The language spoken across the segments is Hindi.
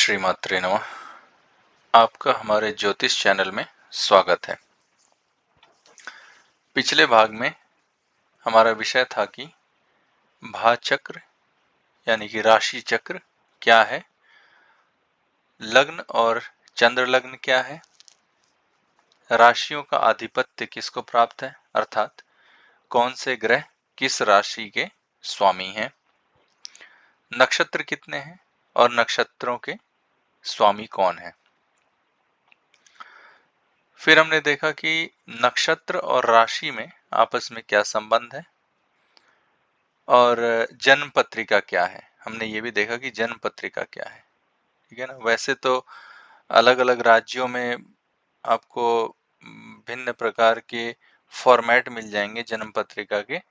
श्रीमात्रे नमः। आपका हमारे ज्योतिष चैनल में स्वागत है। पिछले भाग में हमारा विषय था कि भाचक्र यानी कि राशि चक्र क्या है, लग्न और चंद्र लग्न क्या है, राशियों का आधिपत्य किसको प्राप्त है, अर्थात कौन से ग्रह किस राशि के स्वामी हैं, नक्षत्र कितने हैं और नक्षत्रों के स्वामी कौन है। फिर हमने देखा कि नक्षत्र और राशि में आपस में क्या संबंध है और जन्म पत्रिका क्या है। हमने ये भी देखा कि जन्म पत्रिका क्या है, ठीक है ना। वैसे तो अलग अलग राज्यों में आपको भिन्न प्रकार के फॉर्मेट मिल जाएंगे जन्म पत्रिका के,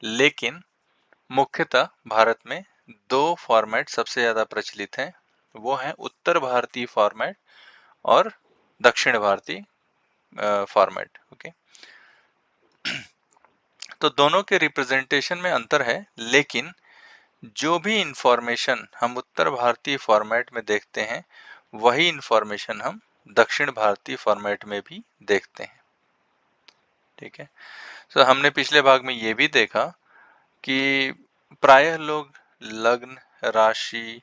लेकिन मुख्यतः भारत में दो फॉर्मेट सबसे ज्यादा प्रचलित हैं। वो है उत्तर भारतीय फॉर्मेट और दक्षिण भारतीय फॉर्मेट। ओके, तो दोनों के रिप्रेजेंटेशन में अंतर है, लेकिन जो भी इंफॉर्मेशन हम उत्तर भारतीय फॉर्मेट में देखते हैं वही इंफॉर्मेशन हम दक्षिण भारतीय फॉर्मेट में भी देखते हैं, ठीक है। तो हमने पिछले भाग में ये भी देखा कि प्रायः लोग लग्न, राशि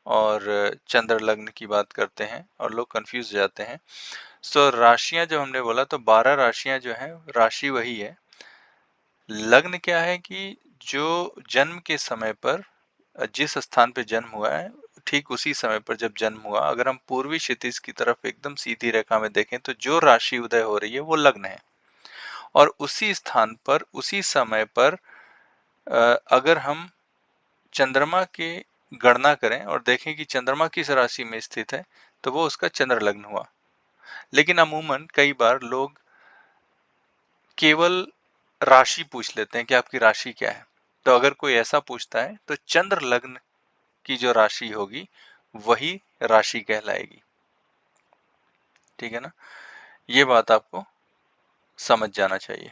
और चंद्र लग्न की बात करते हैं और लोग कंफ्यूज हो जाते हैं। सो राशियां जो हमने बोला, तो 12 राशियां जो हैं, राशि वही है। लग्न क्या है कि जो जन्म के समय पर जिस स्थान पे जन्म हुआ है ठीक उसी समय पर जब जन्म हुआ, अगर हम पूर्वी क्षितिज की तरफ एकदम सीधी रेखा में देखें तो जो राशि उदय हो रही है वो लग्न है। और उसी स्थान पर उसी समय पर अगर हम चंद्रमा की गणना करें और देखें कि चंद्रमा किस राशि में स्थित है तो वो उसका चंद्र लग्न हुआ। लेकिन अमूमन कई बार लोग केवल राशि पूछ लेते हैं कि आपकी राशि क्या है। तो अगर कोई ऐसा पूछता है तो चंद्र लग्न की जो राशि होगी वही राशि कहलाएगी, ठीक है ना। ये बात आपको समझ जाना चाहिए।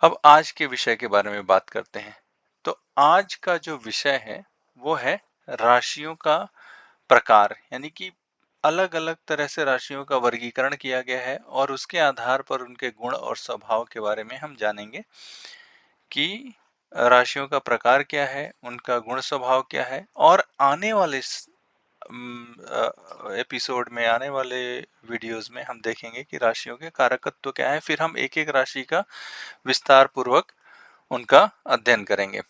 अब आज के विषय के बारे में बात करते हैं। तो आज का जो विषय है वो है राशियों का प्रकार, यानी कि अलग अलग तरह से राशियों का वर्गीकरण किया गया है और उसके आधार पर उनके गुण और स्वभाव के बारे में हम जानेंगे कि राशियों का प्रकार क्या है, उनका गुण स्वभाव क्या है। और आने वाले एपिसोड में, आने वाले वीडियोस में हम देखेंगे कि राशियों के कारकत्व क्या है। फिर हम एक एक राशि का विस्तार पूर्वक उनका अध्ययन करेंगे।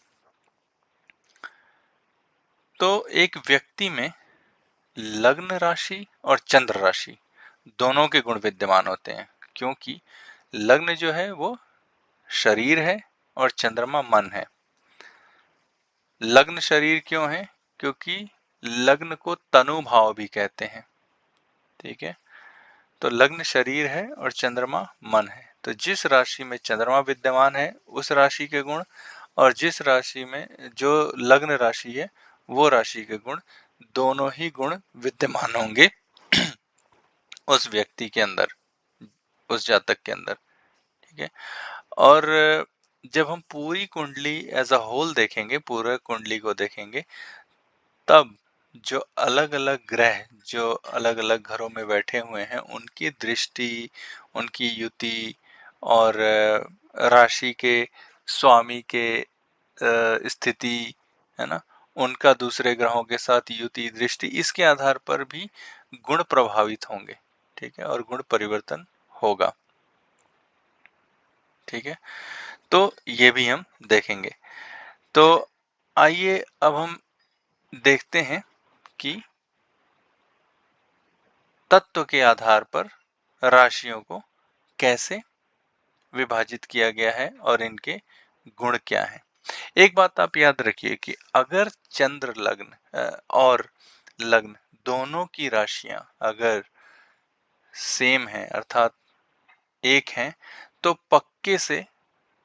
तो एक व्यक्ति में लग्न राशि और चंद्र राशि दोनों के गुण विद्यमान होते हैं, क्योंकि लग्न जो है वो शरीर है और चंद्रमा मन है। लग्न शरीर क्यों है? क्योंकि लग्न को तनु भाव भी कहते हैं, ठीक है। तो लग्न शरीर है और चंद्रमा मन है। तो जिस राशि में चंद्रमा विद्यमान है उस राशि के गुण, और जिस राशि में जो लग्न राशि है वो राशि के गुण, दोनों ही गुण विद्यमान होंगे उस व्यक्ति के अंदर, उस जातक के अंदर, ठीक है। और जब हम पूरी कुंडली एज अ होल देखेंगे, पूरे कुंडली को देखेंगे, तब जो अलग अलग ग्रह जो अलग अलग घरों में बैठे हुए हैं उनकी दृष्टि, उनकी युति और राशि के स्वामी के स्थिति, है ना, उनका दूसरे ग्रहों के साथ युति दृष्टि, इसके आधार पर भी गुण प्रभावित होंगे, ठीक है, और गुण परिवर्तन होगा, ठीक है। तो ये भी हम देखेंगे। तो आइए अब हम देखते हैं कि तत्व के आधार पर राशियों को कैसे विभाजित किया गया है और इनके गुण क्या हैं। एक बात आप याद रखिए कि अगर चंद्र लग्न और लग्न दोनों की राशियां अगर सेम है, अर्थात एक हैं, तो पक्के से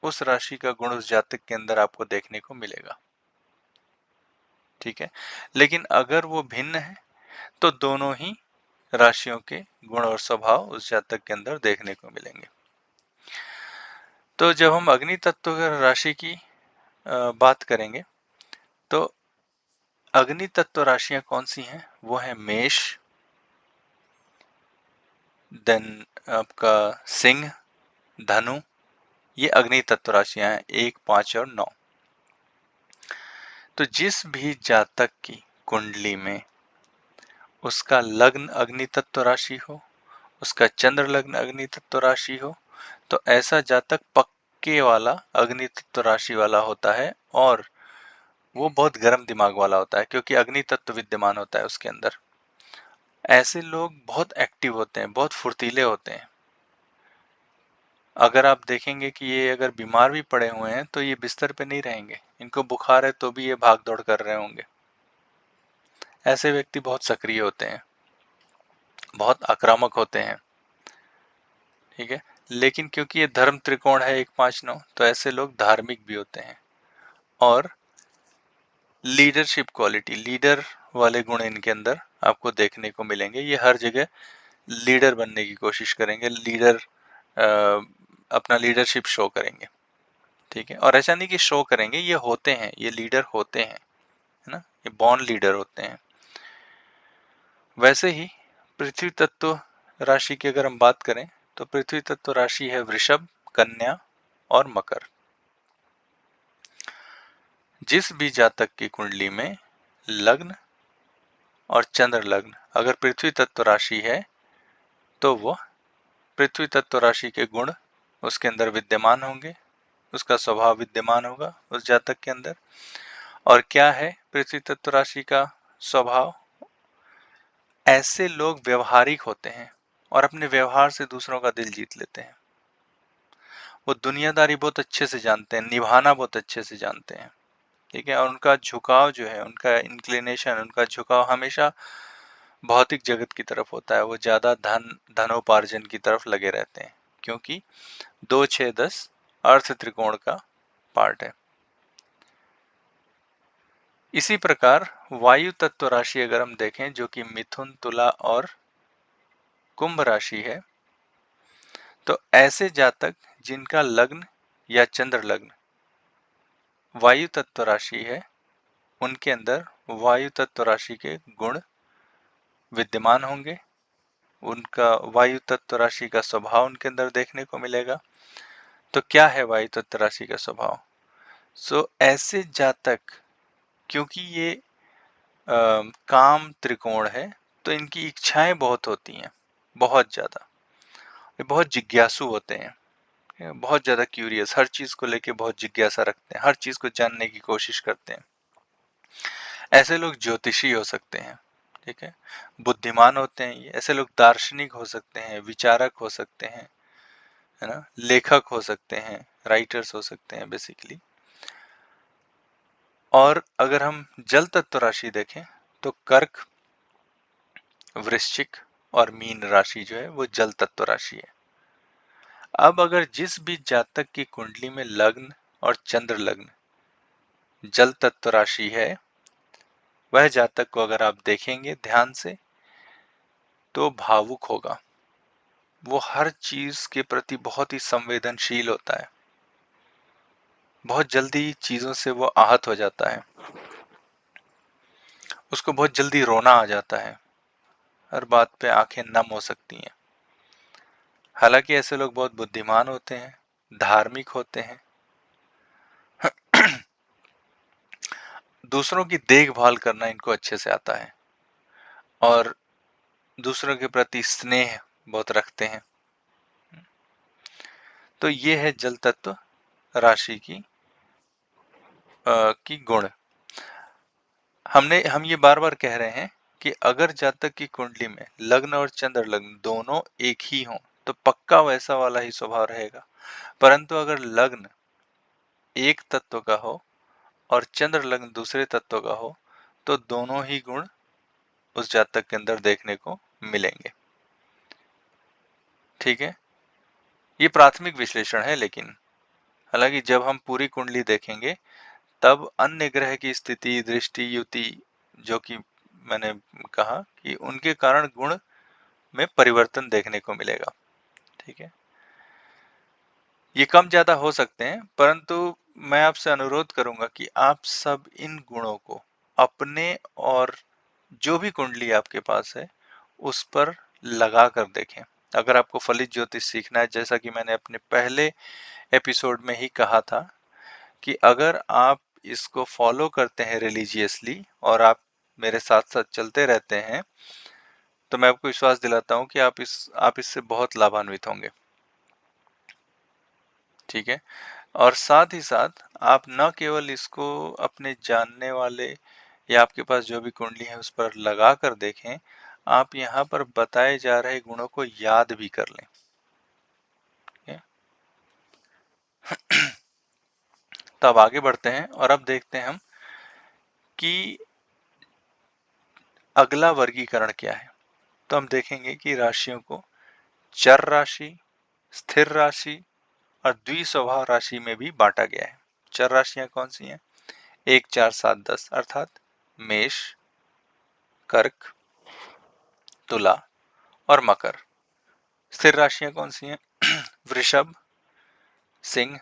उस राशि का गुण उस जातक के अंदर आपको देखने को मिलेगा, ठीक है। लेकिन अगर वो भिन्न है तो दोनों ही राशियों के गुण और स्वभाव उस जातक के अंदर देखने को मिलेंगे। तो जब हम अग्नि तत्व राशि की बात करेंगे तो अग्नि तत्व राशियां कौन सी हैं? वो है मेष, देन आपका सिंह, धनु, ये अग्नि तत्व राशियां हैं 1, 5 और 9। तो जिस भी जातक की कुंडली में उसका लग्न अग्नि तत्व राशि हो, उसका चंद्र लग्न अग्नि तत्व राशि हो, तो ऐसा जातक पक्के वाला अग्नि तत्व राशि वाला होता है और वो बहुत गर्म दिमाग वाला होता है, क्योंकि अग्नि तत्व विद्यमान होता है उसके अंदर। ऐसे लोग बहुत एक्टिव होते हैं, बहुत फुर्तीले होते हैं। अगर आप देखेंगे कि ये अगर बीमार भी पड़े हुए हैं तो ये बिस्तर पे नहीं रहेंगे, इनको बुखार है तो भी ये भाग दौड़ कर रहे होंगे। ऐसे व्यक्ति बहुत सक्रिय होते हैं, बहुत आक्रामक होते हैं, ठीक है। लेकिन क्योंकि ये धर्म त्रिकोण है 1, 5, 9, तो ऐसे लोग धार्मिक भी होते हैं और लीडरशिप क्वालिटी, लीडर वाले गुण इनके अंदर आपको देखने को मिलेंगे। ये हर जगह लीडर बनने की कोशिश करेंगे, लीडर अपना लीडरशिप शो करेंगे, ठीक है। और ऐसा नहीं कि शो करेंगे, ये होते हैं, ये लीडर होते हैं, है ना, ये बॉर्न लीडर होते हैं। वैसे ही पृथ्वी तत्व राशि की अगर हम बात करें तो पृथ्वी तत्व राशि है वृषभ, कन्या और मकर। जिस भी जातक की कुंडली में लग्न और चंद्र लग्न अगर पृथ्वी तत्व राशि है तो वह पृथ्वी तत्व राशि के गुण उसके अंदर विद्यमान होंगे, उसका स्वभाव विद्यमान होगा उस जातक के अंदर। और क्या है पृथ्वी तत्व राशि का स्वभाव? ऐसे लोग व्यवहारिक होते हैं और अपने व्यवहार से दूसरों का दिल जीत लेते हैं। वो दुनियादारी बहुत अच्छे से जानते हैं, निभाना बहुत अच्छे से जानते हैं, ठीक है। और उनका झुकाव जो है, उनका इंक्लिनेशन, उनका झुकाव हमेशा भौतिक जगत की तरफ होता है। वो ज्यादा धनोपार्जन की तरफ लगे रहते हैं, क्योंकि 2, 6, 10 अर्थ त्रिकोण का पार्ट है। इसी प्रकार वायु तत्व राशि अगर हम देखें, जो कि मिथुन, तुला और कुंभ राशि है, तो ऐसे जातक जिनका लग्न या चंद्र लग्न वायु तत्व राशि है, उनके अंदर वायु तत्व राशि के गुण विद्यमान होंगे, उनका वायु तत्व राशि का स्वभाव उनके अंदर देखने को मिलेगा। तो क्या है वायु तत्व राशि का स्वभाव? ऐसे जातक, क्योंकि ये काम त्रिकोण है, तो इनकी इच्छाएं बहुत होती हैं, बहुत ज्यादा। ये बहुत जिज्ञासु होते हैं, बहुत ज्यादा क्यूरियस, हर चीज को लेके बहुत जिज्ञासा रखते हैं, हर चीज को जानने की कोशिश करते हैं। ऐसे लोग ज्योतिषी हो सकते हैं, ठीक है, बुद्धिमान होते हैं। ये ऐसे लोग दार्शनिक हो सकते हैं, विचारक हो सकते हैं, है ना, लेखक हो सकते हैं, राइटर्स हो सकते हैं बेसिकली। और अगर हम जल तत्व राशि देखें तो कर्क, वृश्चिक और मीन राशि जो है वो जल तत्व राशि है। अब अगर जिस भी जातक की कुंडली में लग्न और चंद्र लग्न जल तत्व राशि है, वह जातक को अगर आप देखेंगे ध्यान से तो भावुक होगा। वो हर चीज के प्रति बहुत ही संवेदनशील होता है, बहुत जल्दी चीजों से वो आहत हो जाता है, उसको बहुत जल्दी रोना आ जाता है, हर बात पे आंखें नम हो सकती हैं। हालांकि ऐसे लोग बहुत बुद्धिमान होते हैं, धार्मिक होते हैं, दूसरों की देखभाल करना इनको अच्छे से आता है और दूसरों के प्रति स्नेह बहुत रखते हैं। तो ये है जल तत्व राशि की गुण। हम ये बार बार कह रहे हैं कि अगर जातक की कुंडली में लग्न और चंद्र लग्न दोनों एक ही हों तो पक्का वैसा वाला ही स्वभाव रहेगा। परंतु अगर लग्न एक तत्व का हो और चंद्र लग्न दूसरे तत्व का हो तो दोनों ही गुण उस जातक के अंदर देखने को मिलेंगे, ठीक है। ये प्राथमिक विश्लेषण है, लेकिन हालांकि जब हम पूरी कुंडली देखेंगे तब अन्य ग्रह की स्थिति, दृष्टि, युति, जो कि मैंने कहा कि उनके कारण गुण में परिवर्तन देखने को मिलेगा, ठीक है। ये कम ज्यादा हो सकते हैं, परंतु मैं आपसे अनुरोध करूंगा कि आप सब इन गुणों को अपने और जो भी कुंडली आपके पास है उस पर लगा कर देखें। अगर आपको फलित ज्योतिष सीखना है, जैसा कि मैंने अपने पहले एपिसोड में ही कहा था कि अगर आप इसको फॉलो करते हैं रिलीजियसली और आप मेरे साथ साथ चलते रहते हैं, तो मैं आपको विश्वास दिलाता हूं कि आप इससे बहुत लाभान्वित होंगे। ठीक है। और साथ ही साथ आप न केवल इसको अपने जानने वाले या आपके पास जो भी कुंडली है उस पर लगा कर देखें, आप यहाँ पर बताए जा रहे गुणों को याद भी कर लें। तो अब आगे बढ़ते हैं और अब देखते हैं हम कि अगला वर्गीकरण क्या है। तो हम देखेंगे कि राशियों को चर राशि, स्थिर राशि और द्विस्वभाव राशि में भी बांटा गया है। चर राशियां कौन सी हैं? 1, 4, 7, 10 अर्थात मेष, कर्क, तुला और मकर। स्थिर राशियां कौन सी हैं? वृषभ, सिंह,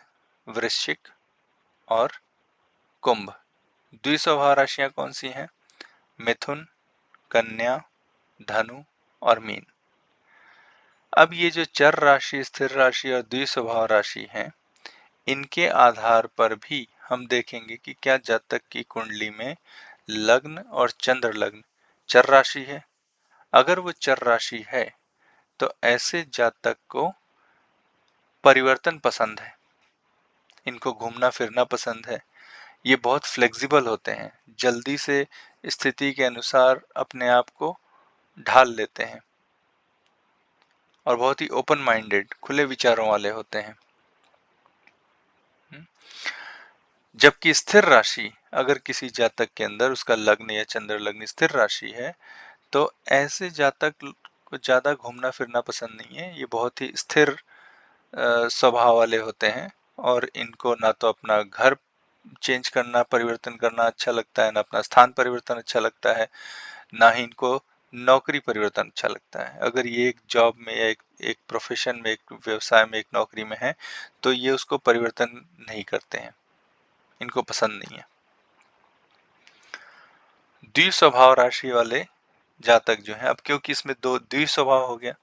वृश्चिक और कुंभ। द्विस्वभाव राशियां कौन सी हैं? मिथुन, कन्या, धनु और मीन। अब ये जो चर राशि, स्थिर राशि और द्विस्वभाव राशि हैं, इनके आधार पर भी हम देखेंगे कि क्या जातक की कुंडली में लग्न और चंद्र लग्न चर राशि है। अगर वो चर राशि है तो ऐसे जातक को परिवर्तन पसंद है, इनको घूमना फिरना पसंद है, ये बहुत फ्लेक्सिबल होते हैं, जल्दी से स्थिति के अनुसार अपने आप को ढाल लेते हैं और बहुत ही ओपन माइंडेड, खुले विचारों वाले होते हैं। जबकि स्थिर राशि अगर किसी जातक के अंदर उसका लग्न या चंद्र लग्न स्थिर राशि है, तो ऐसे जातक को ज्यादा घूमना फिरना पसंद नहीं है। ये बहुत ही स्थिर स्वभाव वाले होते हैं और इनको ना तो अपना घर चेंज करना, परिवर्तन करना अच्छा लगता है, ना अपना स्थान परिवर्तन अच्छा लगता है, ना ही इनको नौकरी परिवर्तन अच्छा लगता है। अगर ये एक जॉब में या एक प्रोफेशन में, एक व्यवसाय में, एक नौकरी में है, तो ये उसको परिवर्तन नहीं करते हैं, इनको पसंद नहीं है। द्विस्वभाव राशि वाले जातक जो हैं, अब क्योंकि इसमें दो द्विस्वभाव हो गया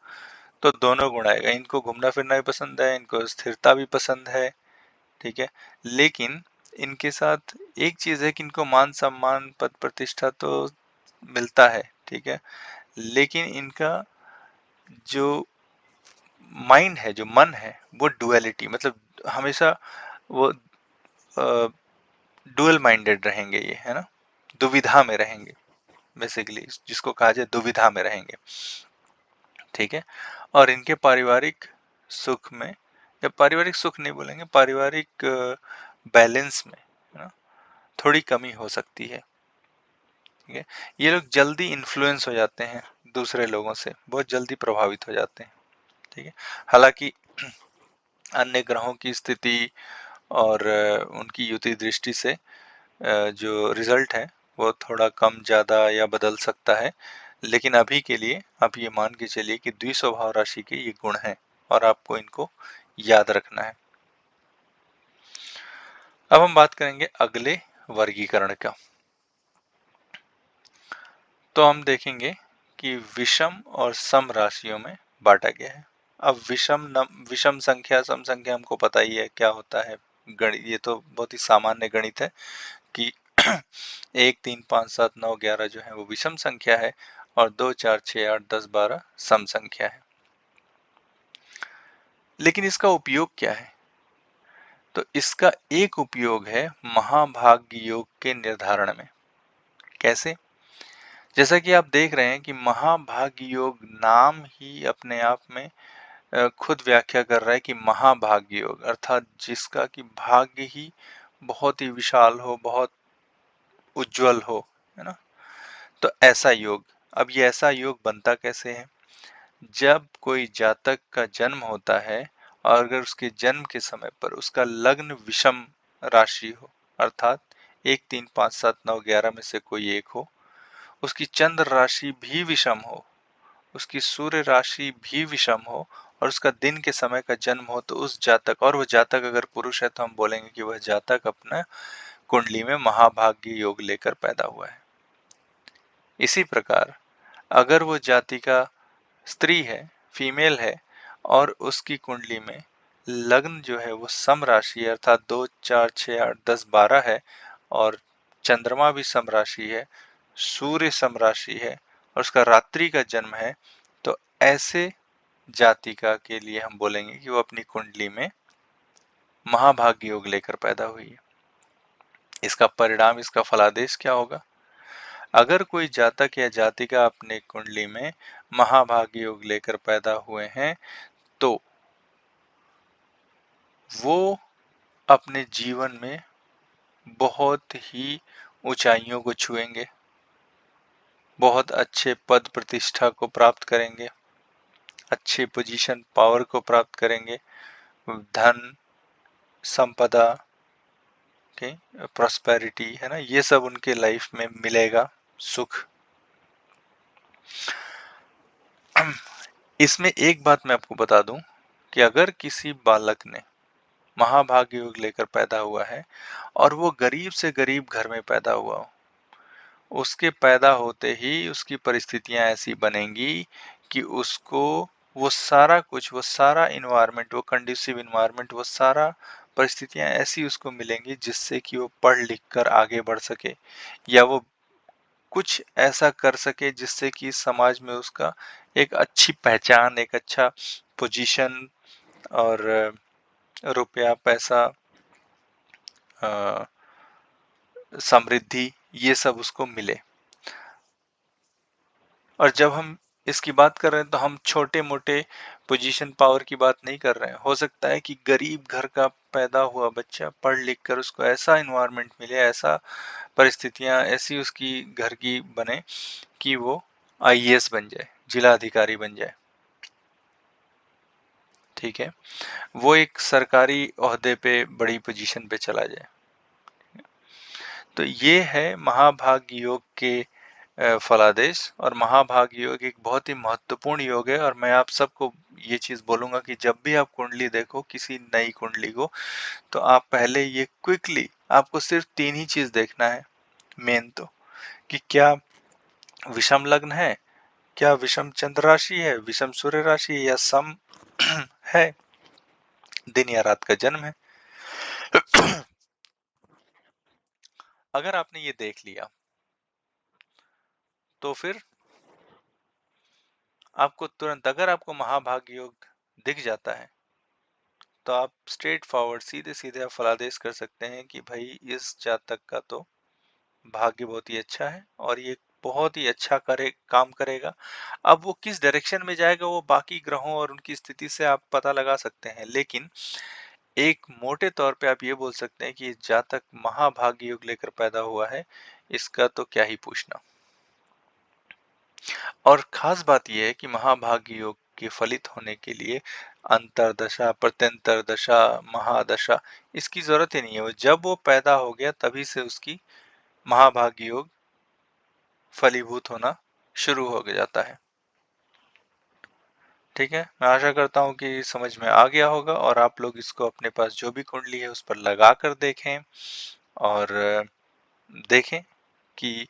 तो दोनों गुण आएगा, इनको घूमना फिरना भी पसंद है, इनको स्थिरता भी पसंद है। ठीक है। लेकिन इनके साथ एक चीज है कि इनको मान सम्मान पद प्रतिष्ठा तो मिलता है, ठीक है, लेकिन इनका जो माइंड है, जो मन है, वो डुअलिटी, मतलब हमेशा वो डुअल माइंडेड रहेंगे, ये है ना, दुविधा में रहेंगे, बेसिकली जिसको कहा जाए दुविधा में रहेंगे। ठीक है। और इनके पारिवारिक सुख में, या पारिवारिक सुख नहीं बोलेंगे, पारिवारिक बैलेंस में, है ना, थोड़ी कमी हो सकती है। ठीक है। ये लोग जल्दी इन्फ्लुएंस हो जाते हैं दूसरे लोगों से, बहुत जल्दी प्रभावित हो जाते हैं। ठीक है। हालांकि अन्य ग्रहों की स्थिति और उनकी युति दृष्टि से जो रिजल्ट है वो थोड़ा कम ज्यादा या बदल सकता है, लेकिन अभी के लिए आप ये मान के चलिए कि द्विस्वभाव राशि के ये गुण हैं और आपको इनको याद रखना है। अब हम बात करेंगे अगले वर्गीकरण का। तो हम देखेंगे कि विषम और सम राशियों में बांटा गया है। अब विषम संख्या, सम संख्या हमको पता ही है क्या होता है। गणित, ये तो बहुत ही सामान्य गणित है कि 1, 3, 5, 7, 9, 11 जो है वो विषम संख्या है और 2, 4, 6, 8, 10, 12 सम संख्या है। लेकिन इसका उपयोग क्या है? तो इसका एक उपयोग है महाभाग्य योग के निर्धारण में। कैसे? जैसा कि आप देख रहे हैं कि महाभाग्य योग नाम ही अपने आप में खुद व्याख्या कर रहा है कि महाभाग्य योग अर्थात जिसका कि भाग्य ही बहुत ही विशाल हो, बहुत उज्जवल हो, है ना, तो ऐसा योग। अब ये ऐसा योग बनता कैसे है? जब कोई जातक का जन्म होता है और अगर उसके जन्म के समय पर उसका लग्न विषम राशि हो, अर्थात 1, 3, 5, 7, 9, 11 में से कोई एक हो, उसकी चंद्र राशि भी विषम हो, उसकी सूर्य राशि भी विषम हो और उसका दिन के समय का जन्म हो, तो उस जातक, और वह जातक अगर पुरुष है तो हम बोलेंगे कि वह जातक अपना कुंडली में महाभाग्य योग लेकर पैदा हुआ है। इसी प्रकार अगर वो जाति का स्त्री है, फीमेल है, और उसकी कुंडली में लग्न जो है वो सम राशि है, अर्थात 2, 4, 6, 8, 10, 12 है, और चंद्रमा भी सम राशि है, सूर्य सम राशि है, और उसका रात्रि का जन्म है, तो ऐसे जातिका के लिए हम बोलेंगे कि वो अपनी कुंडली में महाभाग्य योग लेकर पैदा हुई है। इसका परिणाम, इसका फलादेश क्या होगा? अगर कोई जातक या जातिका अपने कुंडली में महाभाग्य योग लेकर पैदा हुए हैं, तो वो अपने जीवन में बहुत ही ऊंचाइयों को छुएंगे, बहुत अच्छे पद प्रतिष्ठा को प्राप्त करेंगे, अच्छे पोजीशन पावर को प्राप्त करेंगे, धन संपदा के प्रॉस्पेरिटी है ना, ये सब उनके लाइफ में मिलेगा, सुख। इसमें एक बात मैं आपको बता दूं कि अगर किसी बालक ने महाभाग्य योग लेकर पैदा हुआ है और वो गरीब से गरीब घर में पैदा हुआ हो, उसके पैदा होते ही उसकी परिस्थितियां ऐसी बनेंगी कि उसको वो सारा कुछ, वो सारा इन्वायरमेंट, वो कंड्यूसिव इन्वायरमेंट, वो सारा परिस्थितियां ऐसी उसको मिलेंगी जिससे कि वो पढ़ लिख कर आगे बढ़ सके, या वो कुछ ऐसा कर सके जिससे कि समाज में उसका एक अच्छी पहचान, एक अच्छा पोजीशन और रुपया, पैसा, समृद्धि, ये सब उसको मिले। और जब हम इसकी बात कर रहे हैं तो हम छोटे मोटे पोजीशन पावर की बात नहीं कर रहे हैं। हो सकता है कि गरीब घर का पैदा हुआ बच्चा पढ़ लिख कर उसको ऐसा इन्वायरमेंट मिले, ऐसा परिस्थितियां ऐसी उसकी घर की बने कि वो आईएएस बन जाए, जिला अधिकारी बन जाए, ठीक है, वो एक सरकारी ओहदे पे, बड़ी पोजीशन पे चला जाए। तो ये है महाभाग्य योग के फलादेश। और महाभाग्य योग एक बहुत ही महत्वपूर्ण योग है, और मैं आप सबको ये चीज बोलूंगा कि जब भी आप कुंडली देखो, किसी नई कुंडली को, तो आप पहले ये क्विकली, आपको सिर्फ 3 ही चीज देखना है मेन, तो कि क्या विषम लग्न है, क्या विषम चंद्र राशि है, विषम सूर्य राशि है, या सम है, दिन या रात का जन्म है। अगर आपने ये देख लिया तो फिर आपको तुरंत, अगर आपको महाभाग्य योग दिख जाता है, तो आप स्ट्रेट फॉरवर्ड, सीधे सीधे आप फलादेश कर सकते हैं कि भाई इस जातक का तो भाग्य बहुत ही अच्छा है और ये बहुत ही अच्छा काम करेगा। अब वो किस डायरेक्शन में जाएगा वो बाकी ग्रहों और उनकी स्थिति से आप पता लगा सकते हैं, लेकिन एक मोटे तौर पे आप ये बोल सकते हैं कि जातक महाभाग्य योग लेकर पैदा हुआ है, इसका तो क्या ही पूछना। और खास बात यह है कि महाभाग्य योग के फलित होने के लिए अंतरदशा, प्रत्यंतर दशा, महादशा, इसकी जरूरत ही नहीं है। वो जब वो पैदा हो गया तभी से उसकी महाभाग्य योग फलीभूत होना शुरू हो जाता है। ठीक है, मैं आशा करता हूँ कि समझ में आ गया होगा, और आप लोग इसको अपने पास जो भी कुंडली है उस पर लगा कर देखें, और देखें कि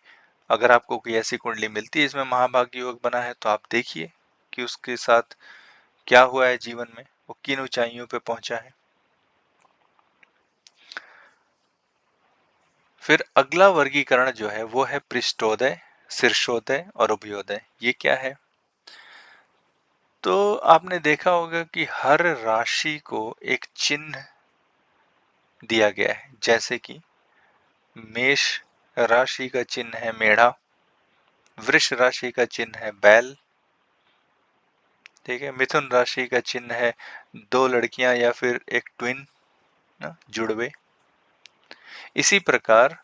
अगर आपको कोई ऐसी कुंडली मिलती है इसमें महाभाग्य योग बना है, तो आप देखिए कि उसके साथ क्या हुआ है जीवन में, वो किन ऊंचाइयों पे पहुंचा है। फिर अगला वर्गीकरण जो है वो है पृष्ठोदय, शीर्षोदय और उभयोदय। ये क्या है? तो आपने देखा होगा कि हर राशि को एक चिन्ह दिया गया है, जैसे कि मेष राशि का चिन्ह है मेढ़ा, वृष राशि का चिन्ह है बैल, ठीक है, मिथुन राशि का चिन्ह है 2 लड़कियां या फिर एक ट्विन ना, जुड़वे। इसी प्रकार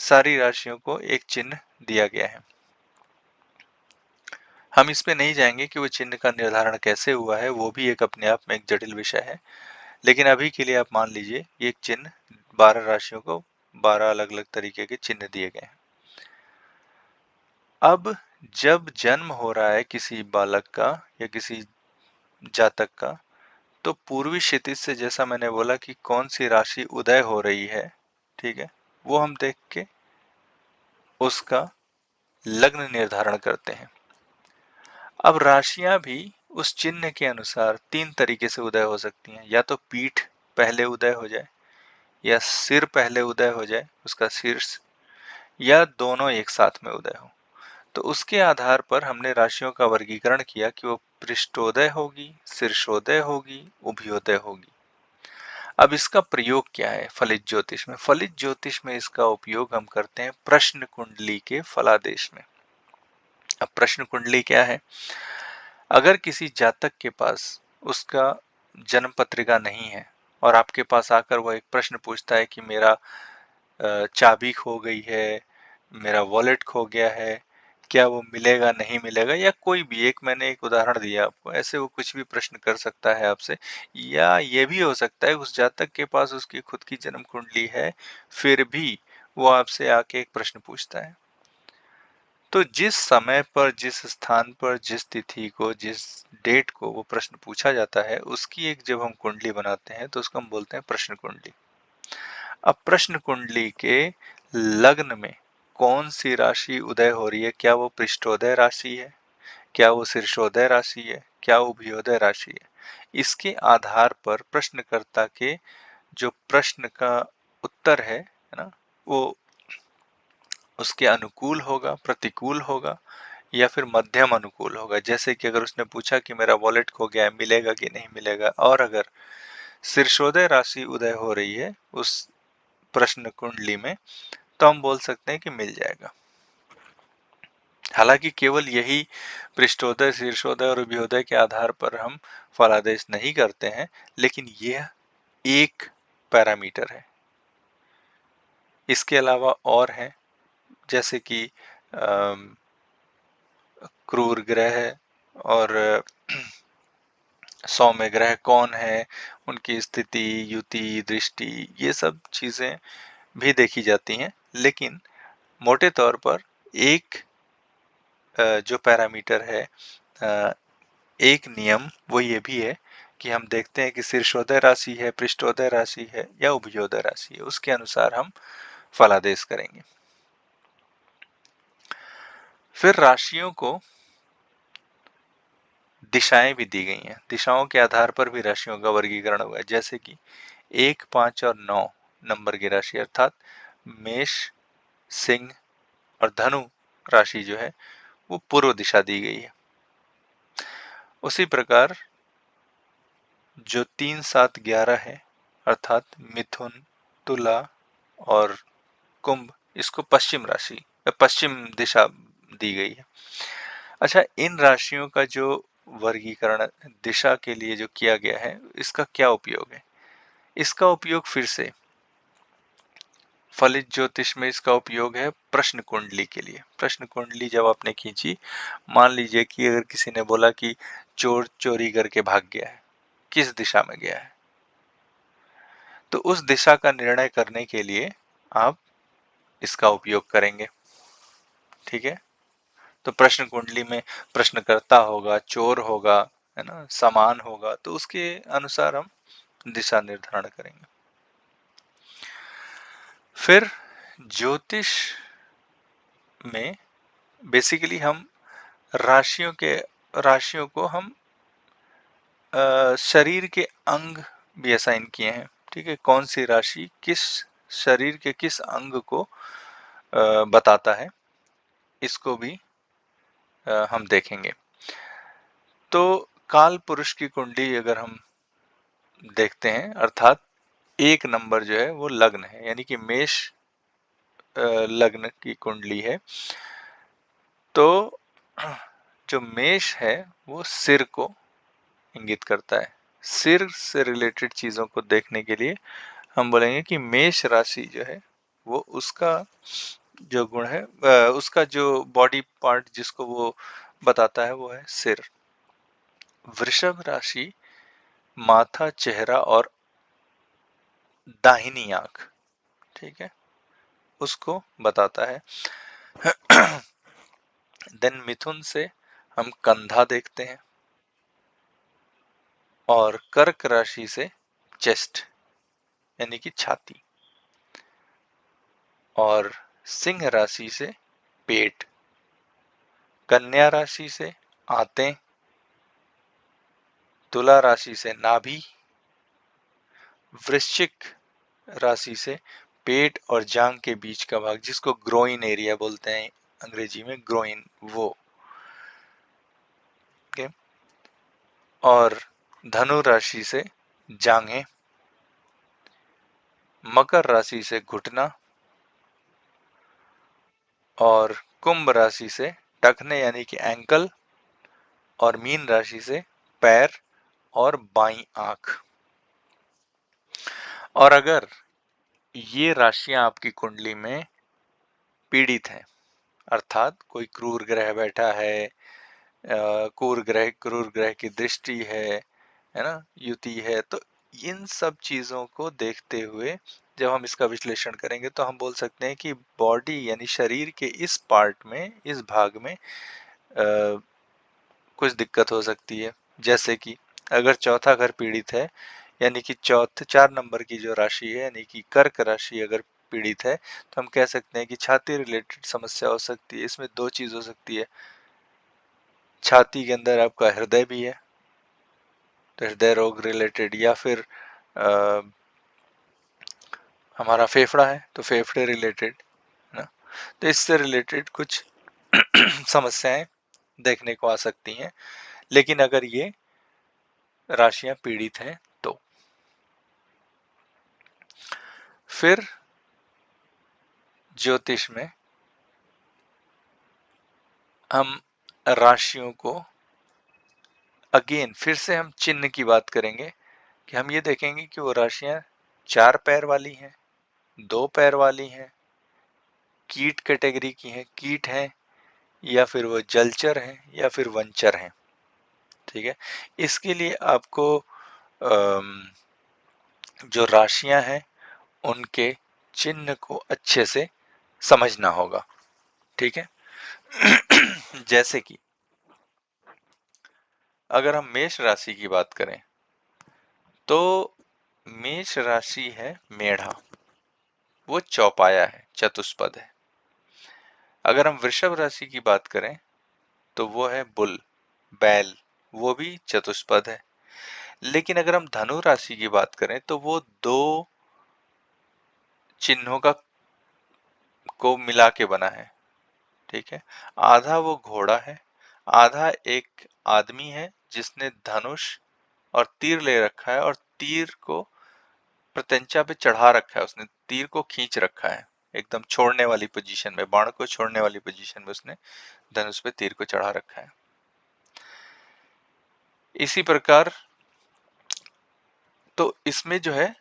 सारी राशियों को एक चिन्ह दिया गया है। हम इस पे नहीं जाएंगे कि वो चिन्ह का निर्धारण कैसे हुआ है, वो भी एक अपने आप में एक जटिल विषय है, लेकिन अभी के लिए आप मान लीजिए ये एक चिन्ह, 12 राशियों को 12 अलग अलग तरीके के चिन्ह दिए गए हैं। अब जब जन्म हो रहा है किसी बालक का या किसी जातक का, तो पूर्वी क्षितिज से, जैसा मैंने बोला कि कौन सी राशि उदय हो रही है, ठीक है, वो हम देख के उसका लग्न निर्धारण करते हैं। अब राशियां भी उस चिन्ह के अनुसार 3 तरीके से उदय हो सकती हैं। या तो पीठ पहले उदय हो जाए, या सिर पहले उदय हो जाए, उसका शीर्ष, या दोनों एक साथ में उदय हो। तो उसके आधार पर हमने राशियों का वर्गीकरण किया कि वो पृष्ठोदय होगी, शीर्षोदय होगी, उभयोदय होगी। अब इसका प्रयोग क्या है फलित ज्योतिष में? फलित ज्योतिष में इसका उपयोग हम करते हैं प्रश्न कुंडली के फलादेश में। अब प्रश्न कुंडली क्या है? अगर किसी जातक के पास उसका जन्म पत्रिका नहीं है और आपके पास आकर वो एक प्रश्न पूछता है कि मेरा चाबी खो गई है, मेरा वॉलेट खो गया है, क्या वो मिलेगा नहीं मिलेगा, या कोई भी एक, मैंने एक उदाहरण दिया आपको, ऐसे वो कुछ भी प्रश्न कर सकता है आपसे। या ये भी हो सकता है उस जातक के पास उसकी खुद की जन्म कुंडली है, फिर भी वो आपसे आके एक प्रश्न पूछता है। तो जिस समय पर, जिस स्थान पर, जिस तिथि को, जिस डेट को वो प्रश्न पूछा जाता है, उसकी एक जब हम कुंडली बनाते हैं तो उसको हम बोलते हैं प्रश्न कुंडली। अब प्रश्न कुंडली के लग्न में कौन सी राशि उदय हो रही है, क्या वो पृष्ठोदय राशि है, क्या वो शीर्षोदय राशि है, क्या वो उभयोदय राशि है, इसके आधार पर प्रश्नकर्ता के जो प्रश्न का उत्तर है ना, वो उसके अनुकूल होगा, प्रतिकूल होगा, या फिर मध्यम अनुकूल होगा। जैसे कि अगर उसने पूछा कि मेरा वॉलेट खो गया है, मिलेगा कि नहीं मिलेगा, और अगर शीर्षोदय राशि उदय हो रही है उस प्रश्न कुंडली में, तो हम बोल सकते हैं कि मिल जाएगा। हालांकि केवल यही पृष्ठोदय, शीर्षोदय और उभयोदय के आधार पर हम फलादेश नहीं करते हैं, लेकिन यह एक पैरामीटर है। इसके अलावा और हैं, जैसे कि क्रूर ग्रह और सौम्य ग्रह कौन है, उनकी स्थिति, युति, दृष्टि, ये सब चीजें भी देखी जाती हैं। लेकिन मोटे तौर पर एक जो पैरामीटर है, एक नियम, वो ये भी है कि हम देखते हैं कि शीर्षोदय राशि है, पृष्ठोदय राशि है, या उभयोदय राशि है, उसके अनुसार हम फलादेश करेंगे। फिर राशियों को दिशाएं भी दी गई हैं। दिशाओं के आधार पर भी राशियों का वर्गीकरण हुआ है। जैसे कि 1, 5 और 9 नंबर की राशि अर्थात मेष, सिंह और धनु राशि जो है वो पूर्व दिशा दी गई है। उसी प्रकार जो 3, 7, 11 है अर्थात मिथुन, तुला और कुंभ, इसको पश्चिम राशि, पश्चिम दिशा दी गई है। अच्छा, इन राशियों का जो वर्गीकरण दिशा के लिए जो किया गया है, इसका क्या उपयोग है? इसका उपयोग फिर से फलित ज्योतिष में इसका उपयोग है प्रश्न कुंडली के लिए। प्रश्न कुंडली जब आपने खींची, मान लीजिए कि अगर किसी ने बोला कि चोर चोरी करके भाग गया है, किस दिशा में गया है, तो उस दिशा का निर्णय करने के लिए आप इसका उपयोग करेंगे। ठीक है, तो प्रश्न कुंडली में प्रश्नकर्ता होगा, चोर होगा, है ना, सामान होगा, तो उसके अनुसार हम दिशा निर्धारण करेंगे। फिर ज्योतिष में बेसिकली हम राशियों को हम शरीर के अंग भी असाइन किए हैं। ठीक है, कौन सी राशि किस शरीर के किस अंग को बताता है, इसको भी हम देखेंगे। तो काल पुरुष की कुंडली अगर हम देखते हैं, अर्थात 1 नंबर जो है वो लग्न है, यानी कि मेष लग्न की कुंडली है। तो जो मेष है वो सिर को इंगित करता है। सिर से रिलेटेड चीजों को देखने के लिए हम बोलेंगे कि मेष राशि जो है वो उसका जो गुण है, उसका जो बॉडी पार्ट जिसको वो बताता है वो है सिर। वृषभ राशि माथा, चेहरा और दाहिनी आंख, ठीक है, उसको बताता है। देन मिथुन से हम कंधा देखते हैं, और कर्क राशि से चेस्ट यानी कि छाती, और सिंह राशि से पेट। कन्या राशि से आंतें, तुला राशि से नाभि, वृश्चिक राशि से पेट और जांग के बीच का भाग, जिसको ग्रोइन एरिया बोलते हैं अंग्रेजी में, ग्रोइन, वो। ओके। और धनु राशि से जांघें, मकर राशि से घुटना, और कुंभ राशि से टखने यानी कि एंकल, और मीन राशि से पैर और बाईं आंख। और अगर ये राशियां आपकी कुंडली में पीड़ित हैं, अर्थात कोई क्रूर ग्रह बैठा है, क्रूर ग्रह की दृष्टि है ना, युति है, तो इन सब चीजों को देखते हुए जब हम इसका विश्लेषण करेंगे तो हम बोल सकते हैं कि बॉडी यानी शरीर के इस पार्ट में, इस भाग में कुछ दिक्कत हो सकती है। जैसे कि अगर चौथा घर पीड़ित है, यानी कि चौथे 4 नंबर की जो राशि है यानी कि कर्क राशि अगर पीड़ित है, तो हम कह सकते हैं कि छाती रिलेटेड समस्या हो सकती है। इसमें दो चीज हो सकती है, छाती के अंदर आपका हृदय भी है तो हृदय रोग रिलेटेड, या फिर आ, हमारा फेफड़ा है तो फेफड़े रिलेटेड, है ना, तो इससे रिलेटेड कुछ समस्याएं देखने को आ सकती हैं। लेकिन अगर ये राशियां पीड़ित हैं तो फिर ज्योतिष में हम राशियों को अगेन फिर से हम चिन्ह की बात करेंगे कि हम ये देखेंगे कि वो राशियां 4 पैर वाली हैं, 2 पैर वाली हैं, कीट कैटेगरी की हैं, कीट हैं, या फिर वो जलचर हैं, या फिर वनचर हैं। ठीक है। इसके लिए आपको जो राशियां हैं उनके चिन्ह को अच्छे से समझना होगा। ठीक है। जैसे कि अगर हम मेष राशि की बात करें तो मेष राशि है मेढ़ा, वो चौपाया है, चतुष्पद है। अगर हम वृषभ राशि की बात करें तो वो है बुल, बैल, वो भी चतुष्पद है। लेकिन अगर हम धनु राशि की बात करें तो वो दो चिन्हों का को मिला के बना है। ठीक है। आधा वो घोड़ा है, आधा एक आदमी है जिसने धनुष और तीर ले रखा है, और तीर को प्रत्यंचा पे चढ़ा रखा है, उसने तीर को खींच रखा है, एकदम छोड़ने वाली पोजीशन में, बाण को छोड़ने वाली पोजीशन में उसने धनुष पे तीर को चढ़ा रखा है। इसी प्रकार तो इसमें जो है,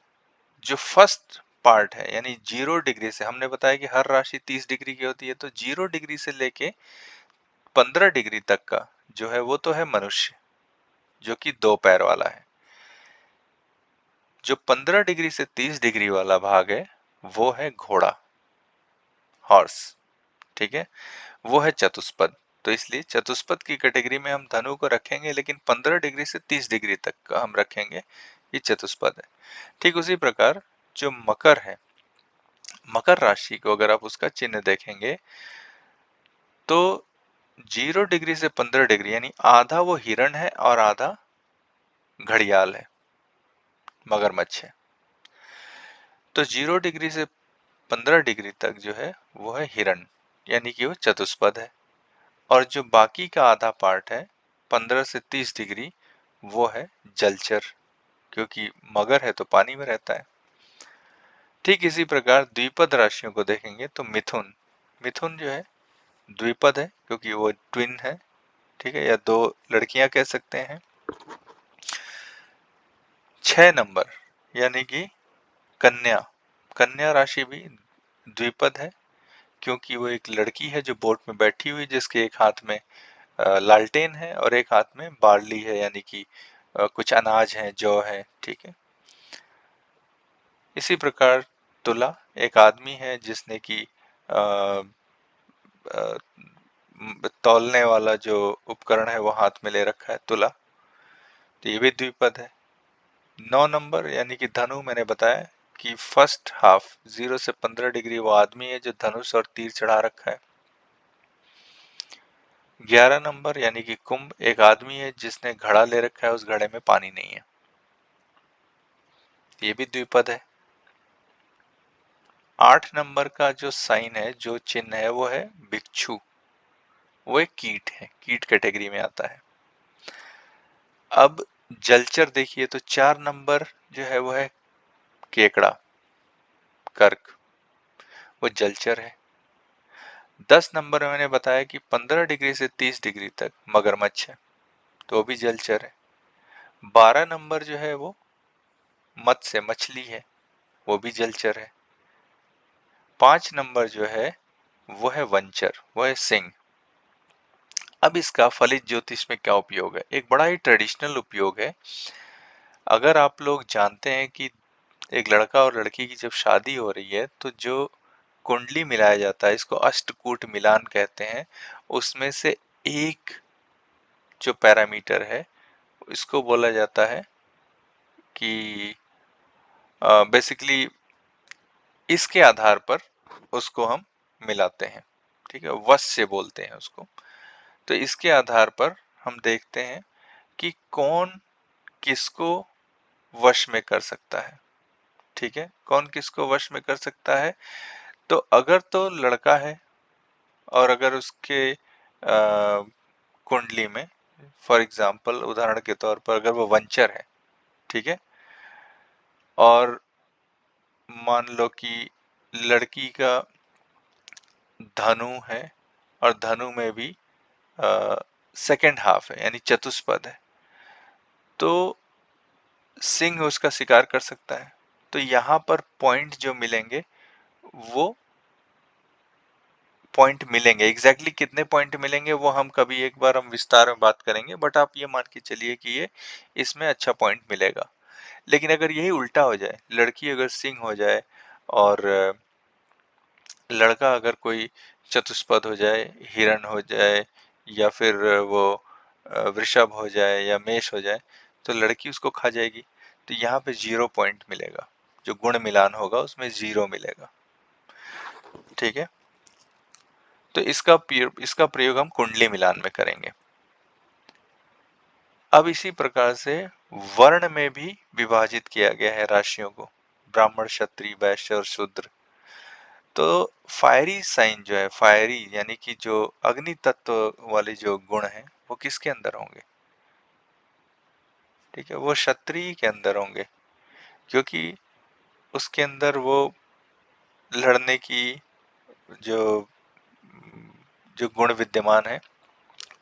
जो फर्स्ट पार्ट है यानी 0 डिग्री से, हमने बताया कि हर राशि 30 डिग्री की होती है, तो 0 डिग्री से लेके 15 डिग्री तक का जो है वो तो है मनुष्य, जो कि 2 पैर वाला है। जो 15 डिग्री से 30 डिग्री वाला भाग है वो है घोड़ा, हॉर्स। ठीक है। वो है चतुष्पद। तो इसलिए चतुष्पद की कैटेगरी में हम धनु को रखेंगे, लेकिन 15 डिग्री से 30 डिग्री तक का हम रखेंगे, ये चतुष्पद है। ठीक उसी प्रकार जो मकर है, मकर राशि को अगर आप उसका चिन्ह देखेंगे तो 0 डिग्री से 15 डिग्री यानी आधा वो हिरण है और आधा घड़ियाल है, मगरमच्छ है। तो 0 डिग्री से 15 डिग्री तक जो है वो है हिरण, यानी कि वो चतुष्पद है। और जो बाकी का आधा पार्ट है 15 से 30 डिग्री, वो है जलचर, क्योंकि मगर है तो पानी में रहता है। ठीक इसी प्रकार द्विपद राशियों को देखेंगे तो मिथुन, मिथुन जो है द्विपद है क्योंकि वो ट्विन है। ठीक है, या दो लड़कियां कह सकते हैं। 6 नंबर यानी कि कन्या, कन्या राशि भी द्विपद है क्योंकि वो एक लड़की है जो बोट में बैठी हुई, जिसके एक हाथ में लालटेन है और एक हाथ में बार्ली है, यानी कि कुछ अनाज है, जौ है। ठीक है। इसी प्रकार तुला एक आदमी है जिसने कि तौलने वाला जो उपकरण है वो हाथ में ले रखा है, तुला, तो ये भी द्विपद है। 9 नंबर यानी कि धनु, मैंने बताया कि फर्स्ट हाफ 0 से 15 डिग्री वो आदमी है जो धनुष और तीर चढ़ा रखा है। 11 नंबर यानी कि कुंभ एक आदमी है जिसने घड़ा ले रखा है, उस घड़े में पानी नहीं है, ये भी द्विपद है। 8 नंबर का जो साइन है, जो चिन्ह है, वो है भिक्षु, वो एक कीट है, कीट कैटेगरी में आता है। अब जलचर देखिए तो 4 नंबर जो है वो है केकड़ा, कर्क, वो जलचर है। 10 नंबर में मैंने बताया कि 15 डिग्री से 30 डिग्री तक मगरमच्छ है, तो वो भी जलचर है। 12 नंबर जो है वो मत्स्य, मछली है, वो भी जलचर है। 5 नंबर जो है वो है वंचर, वो है सिंह। अब इसका फलित ज्योतिष में क्या उपयोग है? एक बड़ा ही ट्रेडिशनल उपयोग है। अगर आप लोग जानते हैं कि एक लड़का और लड़की की जब शादी हो रही है तो जो कुंडली मिलाया जाता है, इसको अष्टकूट मिलान कहते हैं, उसमें से एक जो पैरामीटर है इसको बोला जाता है कि बेसिकली इसके आधार पर उसको हम मिलाते हैं, ठीक है, वश से बोलते हैं उसको। तो इसके आधार पर हम देखते हैं कि कौन किसको वश में कर सकता है, ठीक है, कौन किसको वश में कर सकता है। तो अगर तो लड़का है और अगर उसके कुंडली में, फॉर एग्जाम्पल उदाहरण के तौर पर अगर वो वंचर है, ठीक है, और मान लो कि लड़की का धनु है और धनु में भी सेकंड हाफ है यानी चतुष्पद है, तो सिंह उसका शिकार कर सकता है। तो यहाँ पर पॉइंट जो मिलेंगे वो पॉइंट मिलेंगे, एग्जैक्टली कितने पॉइंट मिलेंगे वो हम कभी एक बार हम विस्तार में बात करेंगे, बट आप ये मान के चलिए कि ये इसमें अच्छा पॉइंट मिलेगा। लेकिन अगर यही उल्टा हो जाए, लड़की अगर सिंह हो जाए और लड़का अगर कोई चतुष्पद हो जाए, हिरण हो जाए या फिर वो वृषभ हो जाए या मेष हो जाए, तो लड़की उसको खा जाएगी। तो यहाँ पे 0 पॉइंट मिलेगा, जो गुण मिलान होगा उसमें 0 मिलेगा, ठीक है। तो इसका प्रयोग हम कुंडली मिलान में करेंगे। अब इसी प्रकार से वर्ण में भी विभाजित किया गया है राशियों को, ब्राह्मण, क्षत्रिय, वैश्य और शूद्र। तो फायरी साइन जो है, फायरी यानी कि जो अग्नि तत्व वाले जो गुण हैं वो किसके अंदर होंगे? ठीक है, वो क्षत्रिय के अंदर होंगे, क्योंकि उसके अंदर वो लड़ने की जो जो गुण विद्यमान है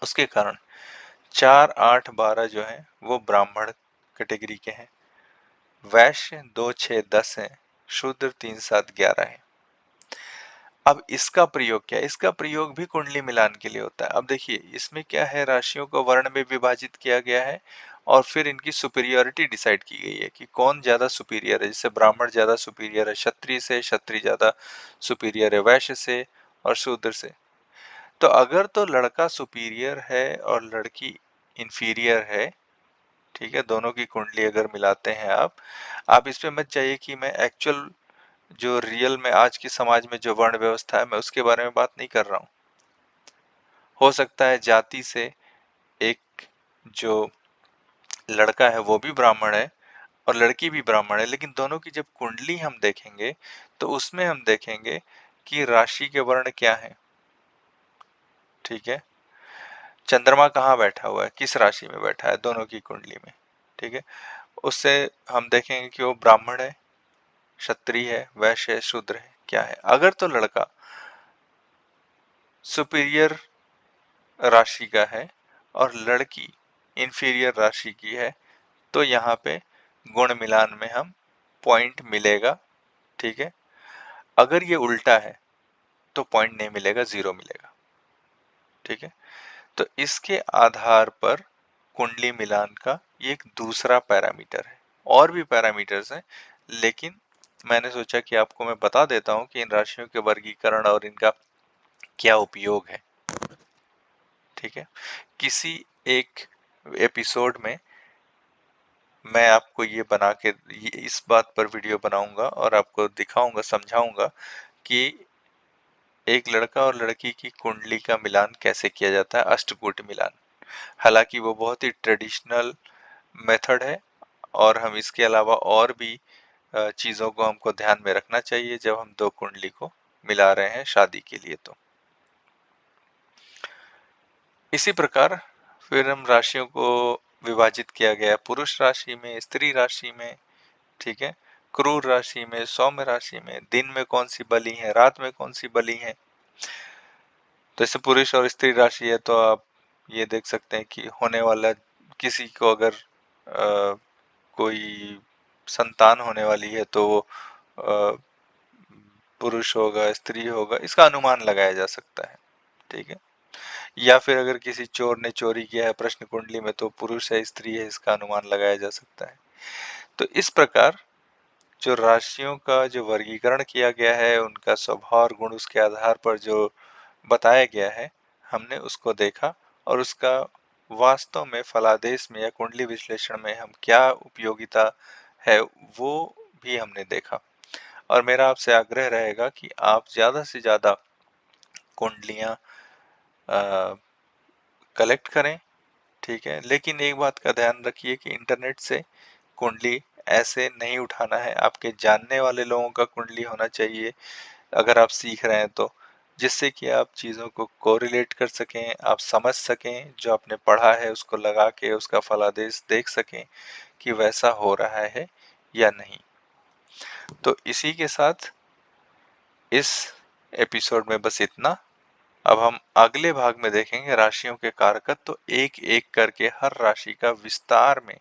उसके कारण 4, 8, 12 जो है वो ब्राह्मण कैटेगरी के हैं, वैश्य 2, 6, 10 है, शूद्र 3, 7, 11 है। अब इसका प्रयोग क्या है? इसका प्रयोग भी कुंडली मिलान के लिए होता है। अब देखिए इसमें क्या है, राशियों को वर्ण में विभाजित किया गया है और फिर इनकी सुपीरियरिटी डिसाइड की गई है कि कौन ज्यादा सुपीरियर है। जैसे ब्राह्मण ज्यादा सुपीरियर है क्षत्रिय से, क्षत्रिय ज्यादा सुपीरियर है वैश्य से और शूद्र से। तो अगर तो लड़का सुपीरियर है और लड़की इंफीरियर है, ठीक है, दोनों की कुंडली अगर मिलाते हैं आप इस पे मत जाइए कि मैं एक्चुअल जो रियल में आज की समाज में जो वर्ण व्यवस्था है मैं उसके बारे में बात नहीं कर रहा हूँ। हो सकता है जाति से एक जो लड़का है वो भी ब्राह्मण है और लड़की भी ब्राह्मण है, लेकिन दोनों की जब कुंडली हम देखेंगे तो उसमें हम देखेंगे कि राशि के वर्ण क्या है, ठीक है, चंद्रमा कहाँ बैठा हुआ है, किस राशि में बैठा है दोनों की कुंडली में, ठीक है, उससे हम देखेंगे कि वो ब्राह्मण है, क्षत्रिय है, वैश्य है, शूद्र है, क्या है। अगर तो लड़का सुपीरियर राशि का है और लड़की इंफीरियर राशि की है, तो यहाँ पे गुण मिलान में हम पॉइंट मिलेगा, ठीक है। अगर ये उल्टा है तो पॉइंट नहीं मिलेगा, 0 मिलेगा, ठीक है। तो इसके आधार पर कुंडली मिलान का ये एक दूसरा पैरामीटर है। और भी पैरामीटर्स हैं, लेकिन मैंने सोचा कि आपको मैं बता देता हूँ कि इन राशियों के वर्गीकरण और इनका क्या उपयोग है, ठीक है। किसी एक एपिसोड में मैं आपको ये बना के इस बात पर वीडियो बनाऊंगा और आपको दिखाऊंगा, समझाऊंगा कि एक लड़का और लड़की की कुंडली का मिलान कैसे किया जाता है, अष्टकूट मिलान। हालांकि वो बहुत ही ट्रेडिशनल मेथड है और हम इसके अलावा और भी चीजों को हमको ध्यान में रखना चाहिए जब हम दो कुंडली को मिला रहे हैं शादी के लिए। तो इसी प्रकार फिर हम राशियों को विभाजित किया गया, पुरुष राशि में, स्त्री राशि में, ठीक है, क्रूर राशि में, सौम्य राशि में, दिन में कौन सी बली है, रात में कौन सी बली है। तो जैसे पुरुष और स्त्री राशि है तो आप ये देख सकते हैं कि होने वाला किसी को अगर कोई संतान होने वाली है तो वो पुरुष होगा, स्त्री होगा, इसका अनुमान लगाया जा सकता है, ठीक है। या फिर अगर किसी चोर ने चोरी किया है प्रश्न कुंडली में तो पुरुष है स्त्री है इसका अनुमान लगाया जा सकता है। तो इस प्रकार जो राशियों का जो वर्गीकरण किया गया है, उनका स्वभाव और गुण उसके आधार पर जो बताया गया है, हमने उसको देखा और उसका वास्तव में फलादेश में या कुंडली विश्लेषण में हम क्या उपयोगिता है वो भी हमने देखा। और मेरा आपसे आग्रह रहेगा कि आप ज़्यादा से ज़्यादा कुंडलियाँ कलेक्ट करें, ठीक है। लेकिन एक बात का ध्यान रखिए कि इंटरनेट से कुंडली ऐसे नहीं उठाना है, आपके जानने वाले लोगों का कुंडली होना चाहिए अगर आप सीख रहे हैं तो, जिससे कि आप चीज़ों को कोरिलेट कर सकें, आप समझ सकें, जो आपने पढ़ा है उसको लगा के उसका फलादेश देख सकें कि वैसा हो रहा है या नहीं। तो इसी के साथ इस एपिसोड में बस इतना। अब हम अगले भाग में देखेंगे राशियों के कारकत्व, एक एक करके हर राशि का विस्तार में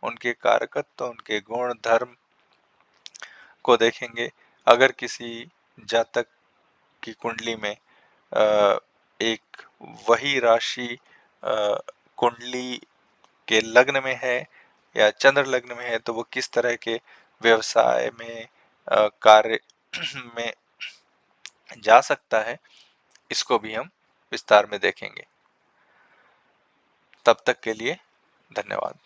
उनके कारकत्व, उनके गुण धर्म को देखेंगे। अगर किसी जातक की कुंडली में एक वही राशि कुंडली के लग्न में है या चंद्र लग्न में है तो वो किस तरह के व्यवसाय में कार्य में जा सकता है, इसको भी हम विस्तार में देखेंगे। तब तक के लिए धन्यवाद।